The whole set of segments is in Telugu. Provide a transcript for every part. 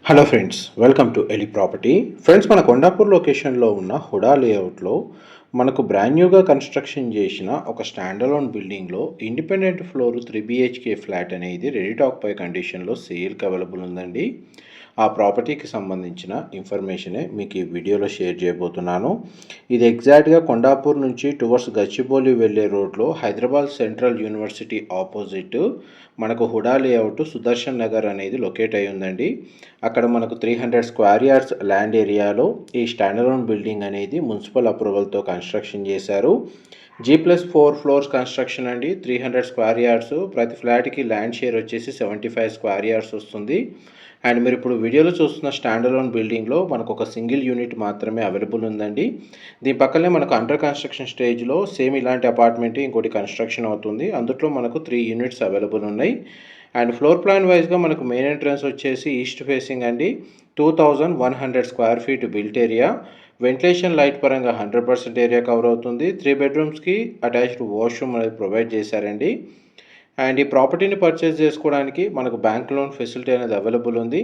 Hello friends, welcome to Eli property. Friends, మన కొండాపూర్ లొకేషన్లో ఉన్న హుడా లేఅవుట్లో మనకు బ్రాండ్ న్యూగా కన్స్ట్రక్షన్ చేసిన ఒక స్టాండ్ అలోన్ బిల్డింగ్లో ఇండిపెండెంట్ ఫ్లోర్ 3 BHK ఫ్లాట్ అనేది రెడీ టాక్ పై కండిషన్లో సేల్కి అవైలబుల్ ఉందండి. ఆ ప్రాపర్టీకి సంబంధించిన ఇన్ఫర్మేషనే మీకు ఈ వీడియోలో షేర్ చేయబోతున్నాను. ఇది ఎగ్జాక్ట్గా కొండాపూర్ నుంచి టువర్డ్స్ గచ్చిబౌలి వెళ్ళే రోడ్లో హైదరాబాద్ సెంట్రల్ యూనివర్సిటీ ఆపోజిట్ మనకు హుడా లేఅవుట్ సుదర్శన్ నగర్ అనేది లొకేట్ అయి ఉందండి. అక్కడ మనకు 300 స్క్వేర్ యార్డ్స్ ల్యాండ్ ఏరియాలో ఈ స్టాండర్లోన్ బిల్డింగ్ అనేది మున్సిపల్ అప్రూవల్తో కన్స్ట్రక్షన్ చేశారు. G+4 ఫ్లోర్స్ కన్స్ట్రక్షన్ అండి. 300 స్క్వేర్ యార్డ్స్. ప్రతి ఫ్లాట్కి ల్యాండ్ షేర్ వచ్చేసి 75 స్క్వేర్ యార్డ్స్ వస్తుంది. అండ్ మీరు ఇప్పుడు వీడియోలో చూస్తున్న స్టాండ్ అలోన్ బిల్డింగ్లో మనకు ఒక సింగిల్ యూనిట్ మాత్రమే అవైలబుల్ ఉందండి. దీని పక్కనే మనకు అండర్ కన్స్ట్రక్షన్ స్టేజ్లో సేమ్ ఇలాంటి అపార్ట్మెంట్ ఇంకోటి కన్స్ట్రక్షన్ అవుతుంది. అందులో మనకు 3 యూనిట్స్ అవైలబుల్ ఉన్నాయి. అండ్ ఫ్లోర్ ప్లాన్ వైజ్గా మనకు మెయిన్ ఎంట్రన్స్ వచ్చేసి ఈస్ట్ ఫేసింగ్ అండి. 2100 square feet built area. Ventilation light పరంగా 100% ఏరియా కవర్ అవుతుంది. 3 బెడ్రూమ్స్కి అటాచ్డ్ వాష్రూమ్ అనేది ప్రొవైడ్ చేశారండి. అండ్ ఈ ప్రాపర్టీని పర్చేస్ చేసుకోవడానికి మనకు బ్యాంక్ లోన్ ఫెసిలిటీ అనేది అవైలబుల్ ఉంది.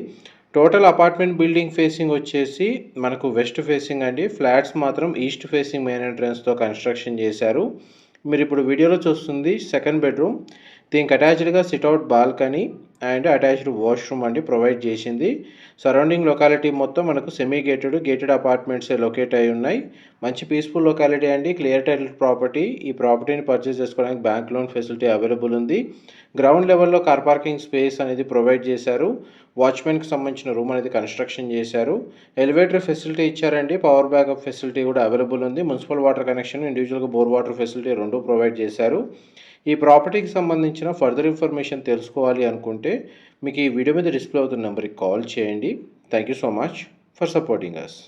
టోటల్ అపార్ట్మెంట్ బిల్డింగ్ ఫేసింగ్ వచ్చేసి మనకు వెస్ట్ ఫేసింగ్ అండి. ఫ్లాట్స్ మాత్రం ఈస్ట్ ఫేసింగ్ మెయిన్ ఎంట్రన్స్తో కన్స్ట్రక్షన్ చేశారు. మీరు ఇప్పుడు వీడియోలో చూస్తుంది సెకండ్ బెడ్రూమ్. దీనికి అటాచ్డ్గా sit out balcony and attached washroom అండి ప్రొవైడ్ చేసింది. సరౌండింగ్ లొకాలిటీ మొత్తం మనకు సెమీ గేటెడ్ అపార్ట్మెంట్సే లొకేట్ అయి ఉన్నాయి. మంచి పీస్ఫుల్ లొకాలిటీ అండి. Clear title property. ఈ ప్రాపర్టీని పర్చేస్ చేసుకోవడానికి బ్యాంక్ లోన్ ఫెసిలిటీ అవైలబుల్ ఉంది. గ్రౌండ్ లెవెల్లో కార్ పార్కింగ్ స్పేస్ అనేది ప్రొవైడ్ చేశారు. వాచ్మెన్కి సంబంధించిన రూమ్ అనేది కన్స్ట్రక్షన్ చేశారు. ఎలివేటర్ ఫెసిలిటీ ఇచ్చారండి. పవర్ బ్యాకప్ ఫెసిలిటీ కూడా అవైలబుల్ ఉంది. మున్సిపల్ వాటర్ కనెక్షన్, ఇండివిజువల్గా బోర్ వాటర్ ఫెసిలిటీ రెండు ప్రొవైడ్ చేశారు. ఈ ప్రాపర్టీకి సంబంధించిన ఫర్దర్ ఇన్ఫర్మేషన్ తెలుసుకోవాలి అనుకుంటే మీకు ఈ వీడియో మీద డిస్ప్లే అవుతున్న నెంబర్కి కాల్ చేయండి. Thank you so much for supporting us.